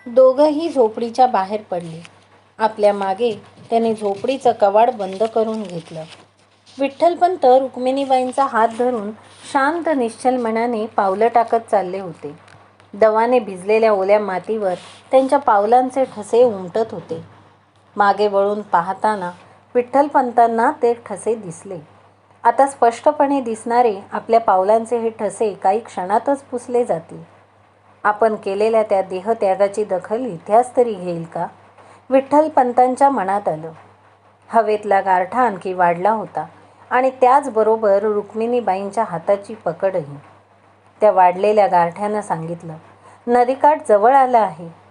दोघंही झोपडीच्या बाहेर पडले. आपल्या मागे त्याने झोपडीचं कवाड बंद करून घेतलं. विठ्ठलपंत रुक्मिणीबाईंचा हात धरून शांत निश्चल मनाने पावलं टाकत चालले होते. दवाने भिजलेल्या ओल्या मातीवर त्यांच्या पावलांचे ठसे उमटत होते. मागे वळून पाहताना विठ्ठलपंतांना ते ठसे दिसले. आता स्पष्टपणे दिसणारे आपल्या पावलांचे हे ठसे काही क्षणातच पुसले जातील. आपण केलेल्या त्या देहत्यागाची दखल इतिहास तरी घेईल का? विठ्ठलपंतांच्या मनात आलं. हवेतला गारठा आणखी वाढला होता आणि त्याचबरोबर रुक्मिणीबाईंच्या हाताची पकडही. त्या वाढलेल्या गारठ्यानं सांगितलं, नदीकाठ जवळ आला आहे.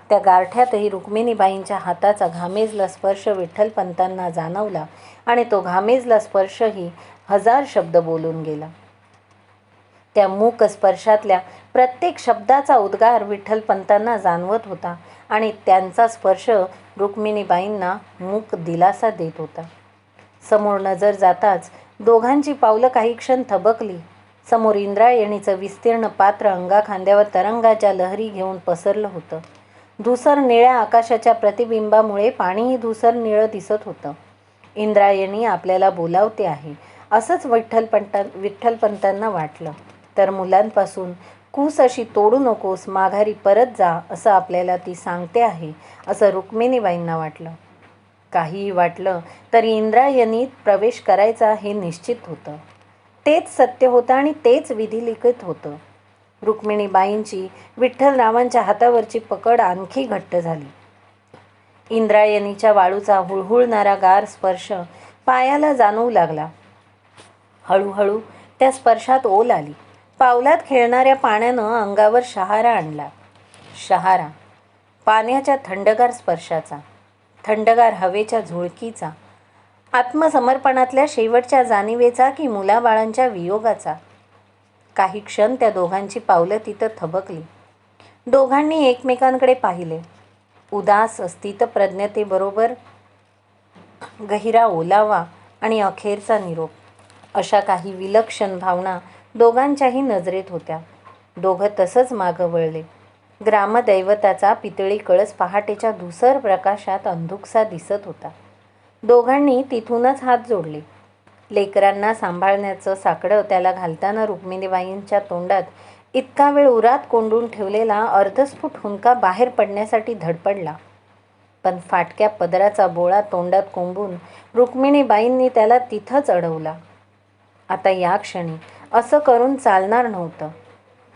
त्या गारठ्यातही रुक्मिणीबाईंच्या हाताचा घामेजला स्पर्श विठ्ठलपंतांना जाणवला आणि तो घामेजला स्पर्शही 1000 शब्द बोलून गेला. त्या मूक स्पर्शातल्या प्रत्येक शब्दाचा उद्गार विठ्ठलपंतांना जाणवत होता आणि त्यांचा स्पर्श रुक्मिणीबाईंना मूक दिलासा देत होता. समोर नजर जाताच दोघांची पावलं काही क्षण थबकली. समोर इंद्रायणीचं विस्तीर्ण पात्र अंगाखांद्यावर तरंगाच्या लहरी घेऊन पसरलं होतं. धुसर निळ्या आकाशाच्या प्रतिबिंबामुळे पाणीही धुसर निळं दिसत होतं. इंद्रायणी आपल्याला बोलावते आहे असंच विठ्ठलपंतांना वाटलं. तर मुलांपासून कूस अशी तोडू नकोस, माघारी परत जा असं आपल्याला ती सांगते आहे असं रुक्मिणीबाईंना वाटलं. काहीही वाटलं तरी इंद्रायणीत प्रवेश करायचा हे निश्चित होतं. तेच सत्य होतं आणि तेच विधिलिखित होतं. रुक्मिणीबाईंची विठ्ठलरावांच्या हातावरची पकड आणखी घट्ट झाली. इंद्रायणीच्या वाळूचा हुळहुळणारा गार स्पर्श पायाला जाणवू लागला. हळूहळू त्या स्पर्शात ओल आली. पावलात खेळणाऱ्या पाण्यानं अंगावर शहारा आणला. शहारा पाण्याच्या थंडगार स्पर्शाचा, थंडगार हवेच्या झुळकीचा, आत्मसमर्पणातल्या शेवटच्या जाणीवेचा की मुलाबाळांच्या वियोगाचा. काही क्षण त्या दोघांची पावलं तिथं थबकली. दोघांनी एकमेकांकडे पाहिले. उदास स्थितप्रज्ञतेबरोबर गहिरा ओलावा आणि अखेरचा निरोप अशा काही विलक्षण भावना दोघांच्याही नजरेत होत्या. दोघं तसंच मागं वळले. ग्रामदैवताचा पितळी कळस पहाटेच्या धुसर प्रकाशात अंधुकसा दिसत होता. दोघांनी तिथूनच हात जोडले. लेकरांना सांभाळण्याचं साकडं त्याला घालताना रुक्मिणीबाईंच्या तोंडात इतका वेळ उरात कोंडून ठेवलेला अर्धस्फुट हुंदका बाहेर पडण्यासाठी धडपडला. पण फाटक्या पदराचा बोळा तोंडात कोंबून रुक्मिणीबाईंनी त्याला तिथंच अडवला. आता या क्षणी असं करून चालणार नव्हतं.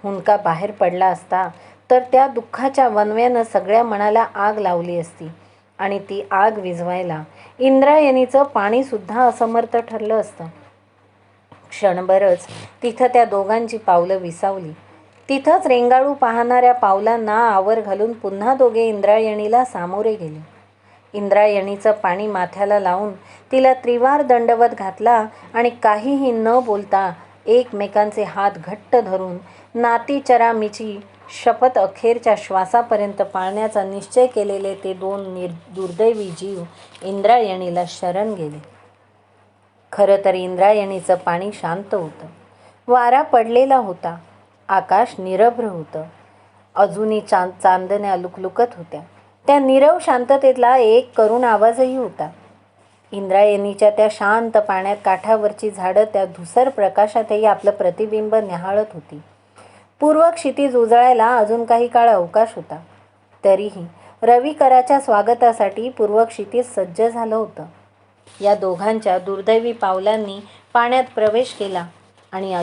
हुंदका बाहेर पडला असता तर त्या दुःखाच्या वणव्यानं सगळ्या मनाला आग लावली असती आणि ती आग विझवायला इंद्रायणीचं पाणीसुद्धा असमर्थ ठरलं असतं. क्षणभरच तिथं त्या दोघांची पावलं विसावली. तिथंच रेंगाळू पाहणाऱ्या पावलांना आवर घालून पुन्हा दोघे इंद्रायणीला सामोरे गेले. इंद्रायणीचं पाणी माथ्याला लावून तिला त्रिवार दंडवत घातला आणि काहीही न बोलता एकमेकांचे हात घट्ट धरून नातीचरामीची शपथ अखेरच्या श्वासापर्यंत पाळण्याचा निश्चय केलेले ते दोन दुर्दैवी जीव इंद्रायणीला शरण गेले. खरं तर इंद्रायणीचं पाणी शांत होतं. वारा पडलेला होता. आकाश निरभ्र होतं. अजूनही चांदण्या लुकलुकत होत्या. त्या नीरव शांततेतला एक करुण आवाजही होता. इंद्रायणीच्या त्या शांत पाण्यात काठावरची झाडं त्या धुसर प्रकाशातही आपलं प्रतिबिंब न्याहाळत होती. पूर्व क्षितिज उजळायला अजून काही काळ अवकाश होता. तरीही रविकराच्या स्वागतासाठी पूर्व क्षितिज सज्ज झालं होतं. या दोघांच्या दुर्दैवी पावलांनी पाण्यात प्रवेश केला आणि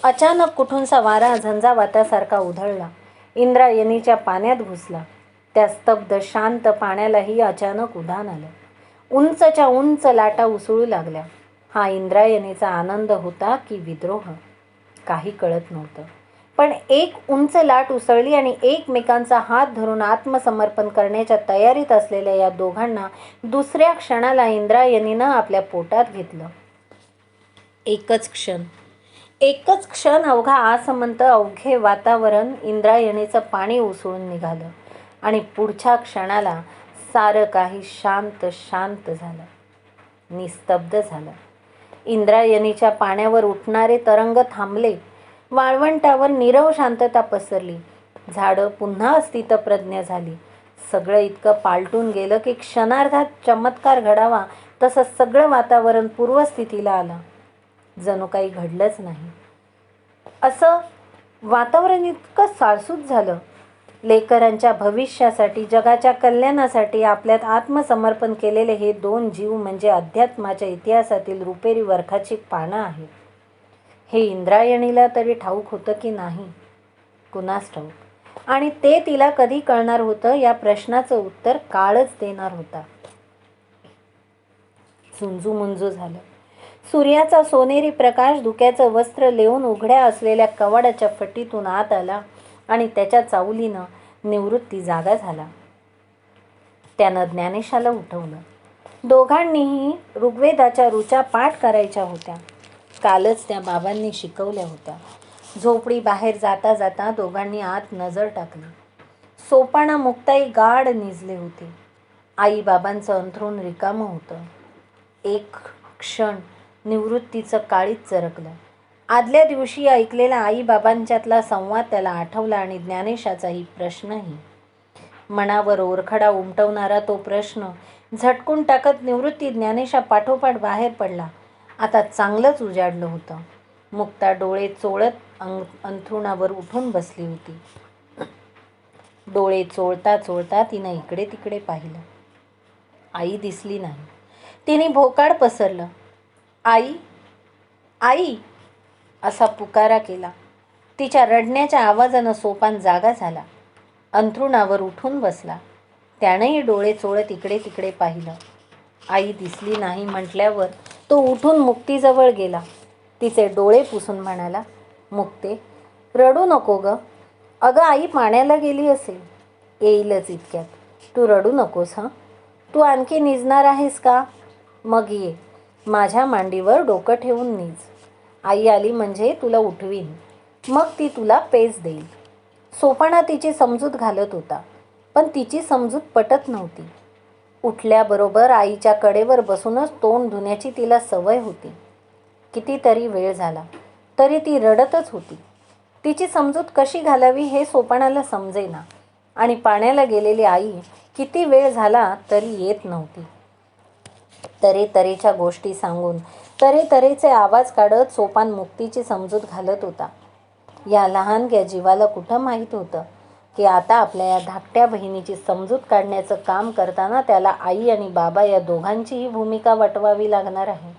अचानक कुठूनसा वारा झंझावातासारखा उधळला. इंद्रायणीच्या पाण्यात घुसला. त्या स्तब्ध शांत पाण्यालाही अचानक उधाण आलं. उंचच्या उंच लाटा उसळू लागल्या. हा इंद्रायणीचा आनंद होता की विद्रोह? काही कळत नव्हतं. पण एक उंच लाट उसळली आणि एकमेकांचा हात धरून आत्मसमर्पण करण्याच्या तयारीत असलेल्या या दोघांना दुसऱ्या क्षणाला इंद्रायणीनं आपल्या पोटात घेतलं. एकच क्षण अवघा आसमंत अवघे वातावरण इंद्रायणीचं पाणी उसळून निघालं आणि पुढच्या क्षणाला सारं काही शांत झालं, निस्तब्ध झालं. इंद्रायणीच्या पाण्यावर उठणारे तरंग थांबले. वाळवंटावर नीरव शांतता पसरली. झाडं पुन्हा स्थितप्रज्ञ झाली. सगळं इतकं पालटून गेलं की क्षणार्धात चमत्कार घडावा तसं सगळं वातावरण पूर्वस्थितीला आलं. जणू काही घडलंच नाही असं वातावरण इतकं साळसूत झालं. लेकरांच्या भविष्यासाठी, जगाच्या कल्याणासाठी आपल्यात आत्मसमर्पण केलेले हे 2 जीव म्हणजे अध्यात्माच्या इतिहासातील रुपेरी वर्खाची पानं आहेत. हे इंद्रायणीला तरी ठाऊक होतं की नाही, कुणास ठाऊक. आणि ते तिला कधी कळणार होतं, या प्रश्नाचं उत्तर काळच देणार होता. झुंजूमुंजू झालं. सूर्याचा सोनेरी प्रकाश धुक्याचं वस्त्र लेवून उघड्या असलेल्या कवाडाच्या फटीतून आत आला आणि त्याच्या चावलीनं निवृत्ती जागा झाला. त्यानं ज्ञानेशाला उठवलं. दोघांनीही ऋग्वेदाच्या ऋचा पाठ करायच्या होत्या. कालच त्या बाबांनी शिकवल्या होत्या. झोपडी बाहेर जाता जाता दोघांनी आत नजर टाकली. सोपाना मुक्ताई गाढ निजले होते. आई बाबांचं अंथरूण रिकामं होतं. एक क्षण निवृत्तीचं काळीच चरकलं. आदल्या दिवशी ऐकलेला आई बाबांच्यातला संवाद त्याला आठवला आणि ज्ञानेशाचाही प्रश्नही. मनावर ओरखडा उमटवणारा तो प्रश्न झटकून टाकत निवृत्ती ज्ञानेशा पाठोपाठ बाहेर पडला. आता चांगलंच उजाडलं होतं. मुक्ता डोळे चोळत अंथरुणावर उठून बसली होती. डोळे चोळता चोळता तिनं इकडे तिकडे पाहिलं. आई दिसली नाही. तिने भोकाड पसरलं. आई, आई असा पुकारा केला. तिच्या रडण्याच्या आवाजानं सोपान जागा झाला. अंथरुणावर उठून बसला. त्यानंही डोळे चोळत इकडे तिकडे पाहिलं. आई दिसली नाही म्हटल्यावर तो उठून मुक्तीजवळ गेला. तिचे डोळे पुसून म्हणाला, मुक्ते, रडू नको ग. अगं आई पाण्याला गेली असेल. येईलच इतक्यात. तू रडू नकोस हं. तू आणखी निजणार आहेस का? मग ये. माझ्या मांडीवर डोकं ठेवून निज. आई आली म्हणजे तुला उठवीन. मग ती तुला पेज देईल. सोपाना तिची समजूत घालत होता, पण तिची समजूत पटत नव्हती. उठल्याबरोबर आईच्या कडेवर बसूनच तोंड धुण्याची तिला सवय होती. कितीतरी वेळ झाला तरी ती रडतच होती. तिची समजूत कशी घालावी हे सोपानाला समजेना आणि पाण्याला गेलेली आई किती वेळ झाला तरी येत नव्हती. तऱ्हेतऱ्हेच्या गोष्टी सांगून तऱ्हेतऱ्हेचे आवाज काढत सोपान मुक्तीची समजूत घालत होता. या लहानग्या जीवाला कुठं माहीत होतं की आता आपल्या या धाकट्या बहिणीची समजूत काढण्याचं काम करताना त्याला आई आणि बाबा या दोघांचीही भूमिका वटवावी लागणार आहे.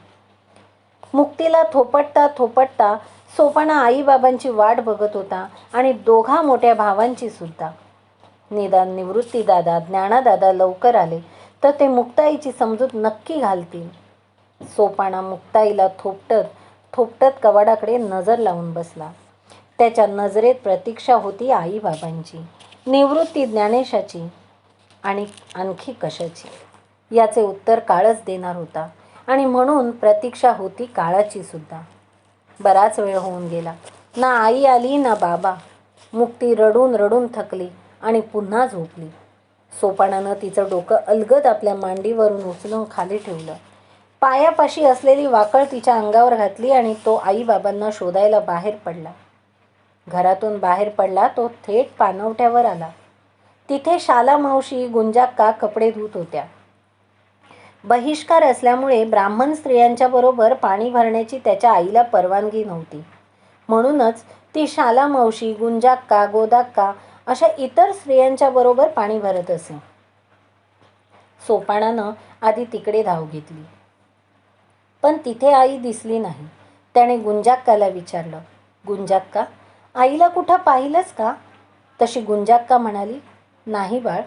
मुक्तीला थोपटता थोपटता सोपाना आईबाबांची वाट बघत होता आणि दोघा मोठ्या भावांची सुद्धा. निदान निवृत्तीदादा, ज्ञानादादा लवकर आले तर ते मुक्ताईची समजूत नक्की घालतील. सोपाना मुक्ताईला थोपटत थोपटत कवाडाकडे नजर लावून बसला. त्याच्या नजरेत प्रतीक्षा होती आईबाबांची, निवृत्ती ज्ञानेशाची आणि आणखी कशाची, याचे उत्तर काळच देणार होता आणि म्हणून प्रतीक्षा होती काळाची सुद्धा. बराच वेळ होऊन गेला. ना आई आली ना बाबा. मुक्ती रडून रडून थकली आणि पुन्हा झोपली. सोपानानं तिचं डोकं अलगद आपल्या मांडीवरून उचलून खाली ठेवलं. पायापाशी असलेली वाकळ तिच्या अंगावर घातली आणि तो आईबाबांना शोधायला बाहेर पडला. घरातून बाहेर पडला तो थेट पाणवठ्यावर आला. तिथे शाला मावशी, गुंजाक्का कपडे धुत होत्या. बहिष्कार असल्यामुळे ब्राह्मण स्त्रियांच्या बरोबर पाणी भरण्याची त्याच्या आईला परवानगी नव्हती. म्हणूनच ती शाला मावशी, गुंजाक्का, गोदाक्का अशा इतर स्त्रियांच्या बरोबर पाणी भरत असे. सोपानानं आधी तिकडे धाव घेतली, पण तिथे आई दिसली नाही. त्याने गुंजाक्काला विचारलं, गुंजाक्का, आईला कुठं पाहिलंच का? तशी गुंजाक्का म्हणाली, नाही बाळ,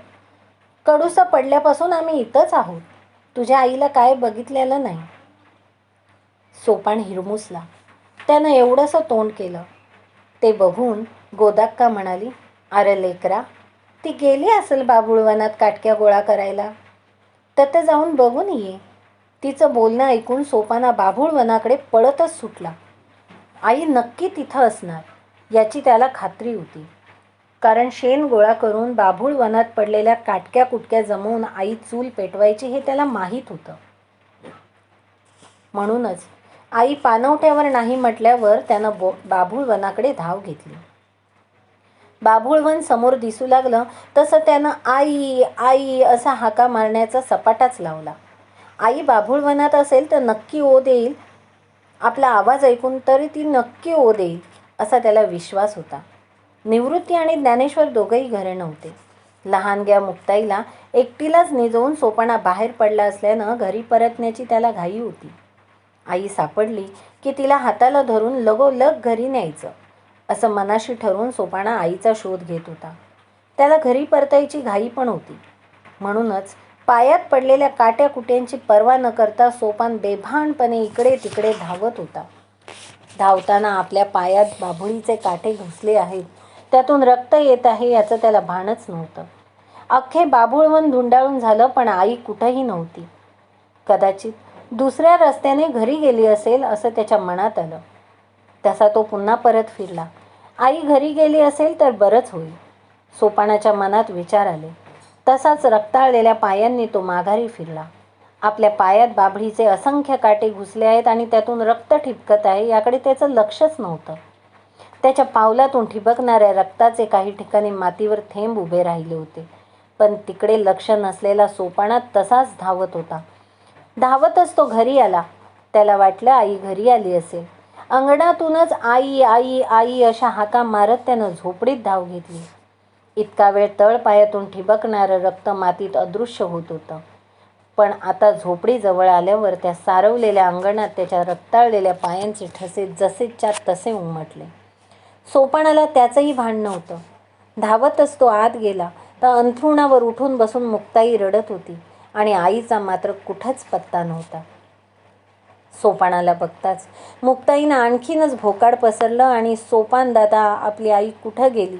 कडूसं पडल्यापासून आम्ही इथंच आहोत. तुझ्या आईला काय बघितलेलं नाही. सोपान हिरमुसला. त्यानं एवढंसं तोंड केलं. ते बघून गोदाक्का म्हणाली, अरे लेकरा, ती गेली असेल बाभुळवनात काटक्या गोळा करायला. तर जाऊन बघून ये. तिचं बोलणं ऐकून सोपाना बाभुळवनाकडे पळतच सुटला. आई नक्की तिथं असणार याची त्याला खात्री होती, कारण शेण गोळा करून बाभुळवनात पडलेल्या काटक्या कुटक्या जमवून आई चूल पेटवायची हे त्याला माहीत होतं. म्हणूनच आई पाणवठ्यावर नाही म्हटल्यावर त्यानं बाभुळवनाकडे धाव घेतली. बाभुळवन समोर दिसू लागलं तसं त्यानं आई आई असा हाका मारण्याचा सपाटाच लावला. आई बाभुळवनात असेल तर नक्की ओ देईल, आपला आवाज ऐकून तरी ती नक्की ओ देईल असा त्याला विश्वास होता. निवृत्ती आणि ज्ञानेश्वर दोघंही घरी नव्हते. लहानग्या मुक्ताईला एकटीलाच निजवून सोपाणा बाहेर पडला असल्यानं घरी परतण्याची त्याला घाई होती. आई सापडली की तिला हाताला धरून लगोलग घरी न्यायचं असं मनाशी ठरवून सोपाणा आईचा शोध घेत होता. त्याला घरी परतायची घाई पण होती. म्हणूनच पायात पडलेल्या काट्याकुट्यांची पर्वा न करता सोपान बेभानपणे इकडे तिकडे धावत होता. धावताना आपल्या पायात बाभुळीचे काटे घुसले आहेत, त्यातून रक्त येत आहे याचं त्याला भानच नव्हतं. अख्खे बाभुळवन धुंडाळून झालं पण आई कुठंही नव्हती. कदाचित दुसऱ्या रस्त्याने घरी गेली असेल असं त्याच्या मनात आलं. तसा तो पुन्हा परत फिरला. आई घरी गेली असेल तर बरंच होईल. सोपानाच्या मनात विचार आले. तसाच रक्ताळलेल्या पायांनी तो माघारी फिरला. आपल्या पायात बाभळीचे असंख्य काटे घुसले आहेत आणि त्यातून रक्त ठिबकत आहे याकडे त्याचं लक्षच नव्हतं. त्याच्या पावलातून ठिबकणाऱ्या रक्ताचे काही ठिकाणी मातीवर थेंब उभे राहिले होते. पण तिकडे लक्ष नसलेला सोपाना तसाच धावत होता. धावतच तो घरी आला. त्याला वाटलं आई घरी आली असेल. अंगणातूनच आई आई आई अशा हाका मारत त्यानं झोपडीत धाव घेतली. इतका वेळ तळपायातून ठिबकणारं रक्त मातीत अदृश्य होत होतं. पण आता झोपडीजवळ आल्यावर त्या सारवलेल्या अंगणात त्याच्या रक्ताळलेल्या पायांचे ठसे जसेच्या तसे उमटले. सोपानाला त्याचंही भान नव्हतं. धावतच तो आत गेला तर अंथरुणावर उठून बसून मुक्ताई रडत होती आणि आईचा मात्र कुठंच पत्ता नव्हता. सोपानाला बघताच मुक्ताईनं आणखीनच भोकाड पसरलं आणि सोपान दादा, आपली आई कुठं गेली?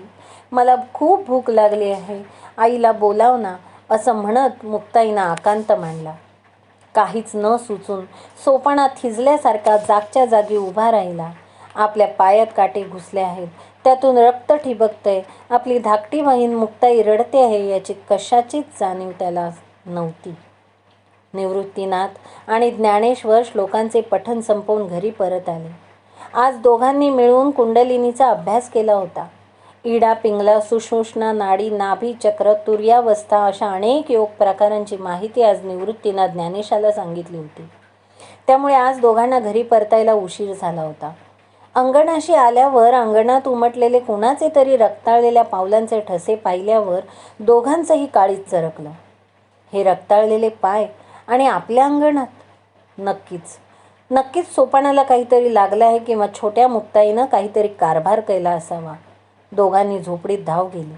मला खूप भूक लागली आहे, आईला बोलाव ना असं म्हणत मुक्ताईनं आकांत मांडला. काहीच न सुचून सोपाना थिजल्यासारखा जागच्या जागी उभा राहिला. आपल्या पायात काटे घुसले आहेत, त्यातून रक्त ठिबकतंय, आपली धाकटी बहीण मुक्ताई रडते आहे याची कशाचीच जाणीव त्याला नव्हती. निवृत्तीनाथ आणि ज्ञानेश्वर श्लोकांचे पठण संपवून घरी परत आले. आज दोघांनी मिळून कुंडलिनीचा अभ्यास केला होता. इडा पिंगला, सुषुम्ना नाडी, नाभी चक्र, तुर्यावस्था अशा अनेक योग प्रकारांची माहिती आज निवृत्तीनाथ ज्ञानेशाला सांगितली होती. त्यामुळे आज दोघांना घरी परतायला उशीर झाला होता. अंगणाशी आल्यावर अंगणात उमटलेले कुणाचे तरी रक्ताळलेल्या पावलांचे ठसे पाहिल्यावर दोघांचंही काळीज चरकलं. हे रक्ताळलेले पाय आणि आपल्या अंगणात? नक्कीच सोपानाला काहीतरी लागलं आहे किंवा छोट्या मुक्ताईनं काहीतरी कारभार केला असावा. दोघांनी झोपडीत धाव गेली.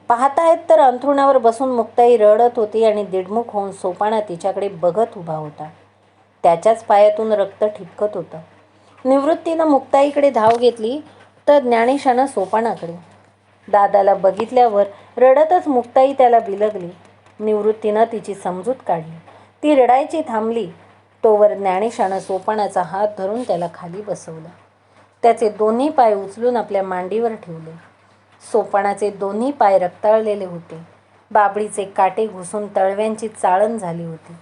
पाहतायत तर अंथरुणावर बसून मुक्ताई रडत होती आणि दिडमुख होऊन सोपाना तिच्याकडे बघत उभा होता. त्याच्याच पायातून रक्त ठिबकत होतं. निवृत्तीनं मुक्ताईकडे धाव घेतली तर ज्ञानेशानं सोपानाकडे. दादाला बघितल्यावर रडतच मुक्ताई त्याला बिलगली. निवृत्तीनं तिची समजूत काढली. ती रडायची थांबली तोवर ज्ञानेशानं सोपानाचा हात धरून त्याला खाली बसवलं. त्याचे दोन्ही पाय उचलून आपल्या मांडीवर ठेवले. सोपानाचे दोन्ही पाय रक्ताळलेले होते. बाभळीचे काटे घुसून तळव्यांची चाळण झाली होती.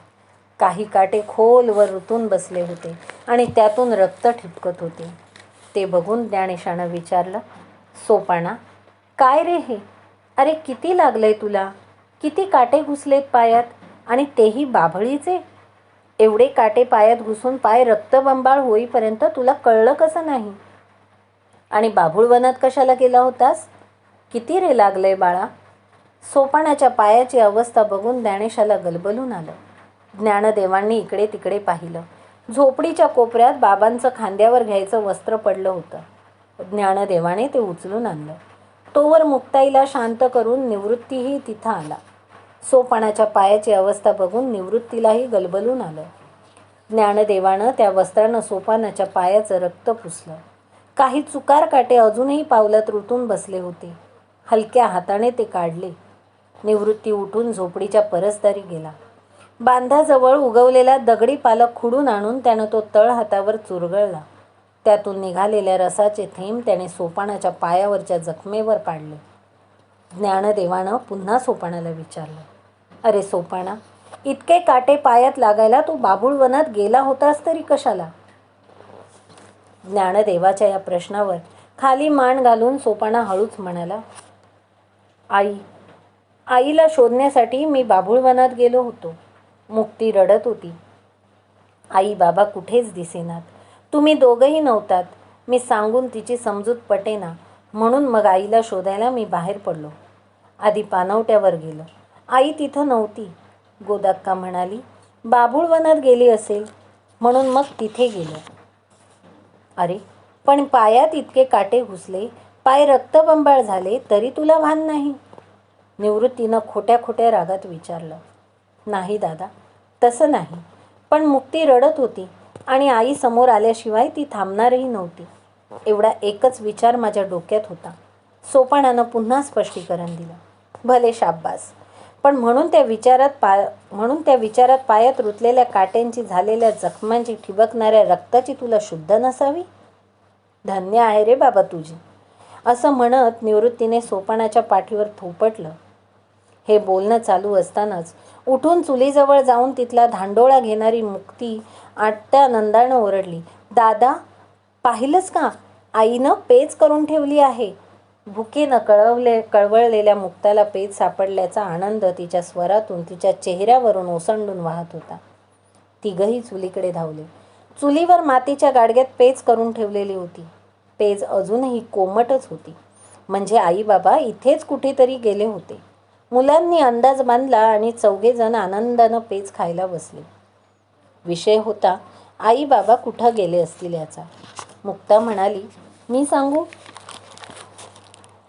काही काटे खोलवर रुतून बसले होते आणि त्यातून रक्त ठिबकत होते. ते बघून ज्ञानेशानं विचारलं, सोपाना, काय रे हे? अरे किती लागलंय तुला? किती काटे घुसलेत पायात आणि तेही बाभळीचे? एवढे काटे पायात घुसून पाय रक्तबंबाळ होईपर्यंत तुला कळलं कसं नाही? आणि बाभुळवनात कशाला गेला होतास? किती रे लागलंय बाळा? सोपानाच्या पायाची अवस्था बघून ज्ञानेशाला गलबलून आलं. ज्ञानदेवांनी इकडे तिकडे पाहिलं. झोपडीच्या कोपऱ्यात बाबांचं खांद्यावर घ्यायचं वस्त्र पडलं होतं. ज्ञानदेवाने ते उचलून आणलं. तोवर मुक्ताईला शांत करून निवृत्तीही तिथं आला. सोपानाच्या पायाची अवस्था बघून निवृत्तीलाही गलबलून आलं. ज्ञानदेवानं त्या वस्त्रानं सोपानाच्या पायाचं रक्त पुसलं. काही चुकार काटे अजूनही पावलात रुतून बसले होते. हलक्या हाताने ते काढले. निवृत्ती उठून झोपडीच्या परसदारी गेला. बांधाजवळ उगवलेला दगडी पालक खुडून आणून त्यानं तो तळ हातावर चुरगळला. त्यातून निघालेल्या रसाचे थेंब त्याने सोपानाच्या पायावरच्या जखमेवर पाडले. ज्ञानदेवानं पुन्हा सोपानाला विचारलं, अरे सोपाना, इतके काटे पायात लागायला तू बाभुळवनात गेला होतास तरी कशाला? ज्ञानदेवाच्या या प्रश्नावर खाली मान घालून सोपाना हळूच म्हणाला, आई. आईला शोधण्यासाठी मी बाभूळवनात गेलो होतो. मुक्ती रडत होती. आई बाबा कुठेच दिसेनात. तुम्ही दोघंही नव्हतात. मी सांगून तिची समजूत पटेना, म्हणून मग आईला शोधायला मी बाहेर पडलो. आधी पानवट्यावर गेलो. आई तिथं नव्हती. गोदाक्का म्हणाली, बाभूळवनात गेली असेल, म्हणून मग तिथे गेलो. अरे, पण पायात इतके काटे घुसले, पाय रक्तबंबाळ झाले, तरी तुला भान नाही? निवृत्तीनं खोट्या खोट्या रागात विचारलं. नाही दादा, तसं नाही. पण मुक्ती रडत होती आणि आई समोर आल्याशिवाय ती थांबणारही नव्हती. एवढा एकच विचार माझ्या डोक्यात होता. सोपानानं पुन्हा स्पष्टीकरण दिलं. भले शाब्बास. पण म्हणून त्या विचारात पायात रुतलेल्या काट्यांची, झालेल्या जखमांची, ठिबकणाऱ्या रक्ताची तुला शुद्ध नसावी? धन्य आहे रे बाबा तुझी. असं म्हणत निवृत्तीने सोपानाच्या पाठीवर थोपटलं. हे बोलणं चालू असतानाच उठून चुलीजवळ जाऊन तिथला धांडोळा घेणारी मुक्ती आत्यानंदानं ओरडली, दादा, पाहिलंच का? आईनं पेच करून ठेवली आहे. भुकेनं कळवळलेल्या मुक्ताला पेच सापडल्याचा आनंद तिच्या स्वरातून, तिच्या चेहऱ्यावरून ओसंडून वाहत होता. तिघही चुलीकडे धावले. चुलीवर मातीच्या गाडग्यात पेच करून ठेवलेली होती. पेज अजूनही कोमटच होती. म्हणजे आई बाबा इथेच कुठेतरी गेले होते. मुलांनी अंदाज बांधला आणि चौघेजण आनंदानं पेज खायला बसले. विषय होता आई बाबा कुठं गेले असतील याचा. मुक्ता म्हणाली, मी सांगू?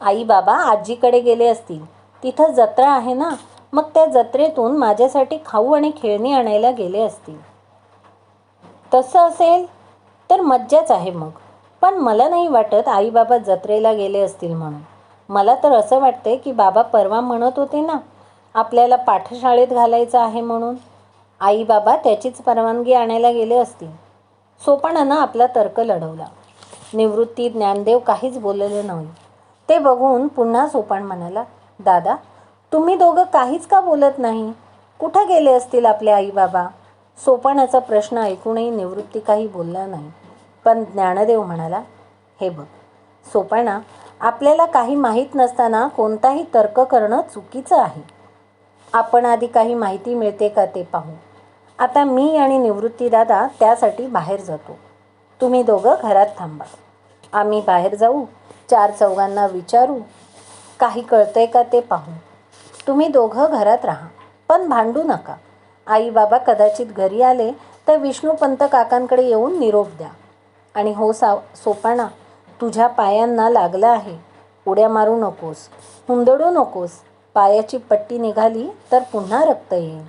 आई बाबा आजीकडे गेले असतील. तिथं जत्रा आहे ना, मग त्या जत्रेतून माझ्यासाठी खाऊ आणि खेळणी आणायला गेले असतील. तसं असेल तर मज्जाच आहे मग. पण मला नाही वाटत आई बाबा जत्रेला गेले असतील म्हणून. मला तर असं वाटतंय की बाबा परवा म्हणत होते ना, आपल्याला पाठशाळेत घालायचं आहे म्हणून. आई बाबा त्याचीच परवानगी आणायला गेले असतील. सोपानानं आपला तर्क लढवला. निवृत्ती, ज्ञानदेव काहीच बोलले नाही. ते बघून पुन्हा सोपान म्हणाला, दादा, तुम्ही दोघं काहीच का बोलत नाही? कुठं गेले असतील आपले आई बाबा? सोपानाचा प्रश्न ऐकूनही निवृत्ती काही बोलला नाही. पण ज्ञानदेव म्हणाला, हे बघ सोपाना, आपल्याला काही माहीत नसताना कोणताही तर्क करणं चुकीचं आहे. आपण आधी काही माहिती मिळते का ते पाहू. आता मी आणि निवृत्ती दादा त्यासाठी बाहेर जातो. तुम्ही दोघं घरात थांबा. आम्ही बाहेर जाऊ, 4 चौघांना विचारू, काही कळतंय का ते पाहू. तुम्ही दोघं घरात राहा, पण भांडू नका. आई बाबा कदाचित घरी आले तर विष्णूपंत काकांकडे येऊन निरोप द्या. आणि हो सोपाना, तुझ्या पायांना लागलं आहे. उड्या मारू नकोस, हुंदडू नकोस. पायाची पट्टी निघाली तर पुन्हा रक्त येईल.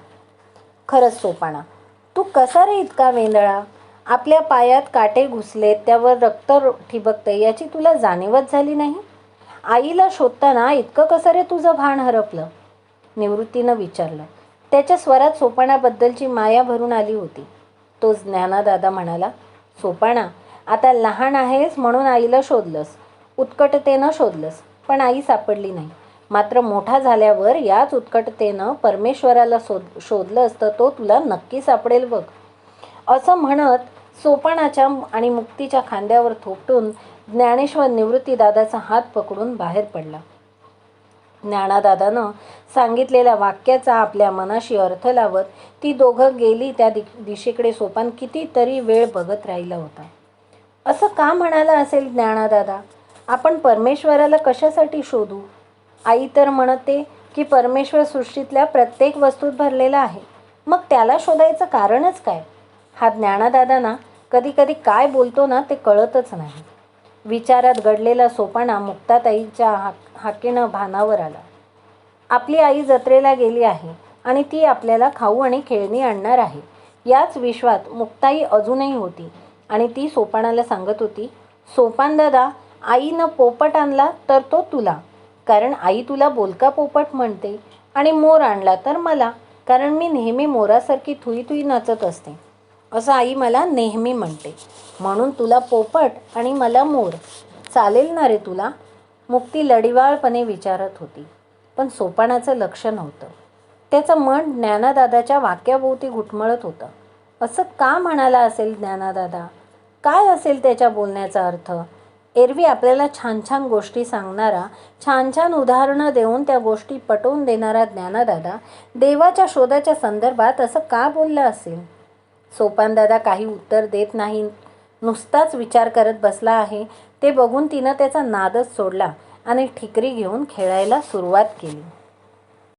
खरंच सोपाना, तू कसा रे इतका वेंदळा? आपल्या पायात काटे घुसलेत, त्यावर रक्त ठिबकतंय, याची तुला जाणीवच झाली नाही? आईला शोधताना इतकं कसं रे तुझं भान हरपलं? निवृत्तीनं विचारलं. त्याच्या स्वरात सोपानाबद्दलची माया भरून आली होती. तोच ज्ञानादादा म्हणाला, सोपाना, आता लहान आहेस म्हणून आईला शोधलंस, उत्कटतेनं शोधलंस, पण आई सापडली नाही. मात्र मोठा झाल्यावर याच उत्कटतेनं परमेश्वराला शोधलं असतं, तो तुला नक्की सापडेल बघ. असं म्हणत सोपानाच्या आणि मुक्तीच्या खांद्यावर थोपटून ज्ञानेश्वर निवृत्तीदादाचा हात पकडून बाहेर पडला. ज्ञानादादानं सांगितलेल्या वाक्याचा आपल्या मनाशी अर्थ लावत ती दोघं गेली त्या दिशेकडे सोपान कितीतरी वेळ बघत राहिला होता. असं का म्हणाला असेल ज्ञानादादा? आपण परमेश्वराला कशासाठी शोधू? आई तर म्हणते की परमेश्वर सृष्टीतल्या प्रत्येक वस्तूत भरलेला आहे. मग त्याला शोधायचं कारणच काय? हा ज्ञानादादा ना कधी कधी काय बोलतो ना ते कळतच नाही. विचारात गडलेला सोपाना मुक्ताताईच्या हाकेनं भानावर आला. आपली आई जत्रेला गेली आहे आणि ती आपल्याला खाऊ आणि खेळणी आणणार आहे, याच विश्वात मुक्ताई अजूनही होती. आणि ती सोपानाला सांगत होती, सोपान दादा, आईनं पोपट आणला तर तो तुला, कारण आई तुला बोलका पोपट म्हणते, आणि मोर आणला तर मला, कारण मी नेहमी मोरासारखी थुई थुई नाचत असते, असं आई मला नेहमी म्हणते. म्हणून तुला पोपट आणि मला मोर. चालेल ना रे तुला? मुक्ती लढिवाळपणे विचारत होती. पण सोपानाचं लक्ष नव्हतं. त्याचं मन ज्ञानादादाच्या वाक्याभोवती घुटमळत होतं. असं का म्हणाला असेल ज्ञानादादा? काय असेल त्याच्या बोलण्याचा अर्थ? एरवी आपल्याला छान छान गोष्टी सांगणारा, छान छान उदाहरणं देऊन त्या गोष्टी पटवून देणारा ज्ञानदादा देवाच्या शोधाच्या संदर्भात असं का बोलला असेल? सोपानदादा काही उत्तर देत नाही, नुसताच विचार करत बसला आहे. ते बघून तिनं त्याचा नादच सोडला आणि ठिकरी घेऊन खेळायला सुरुवात केली.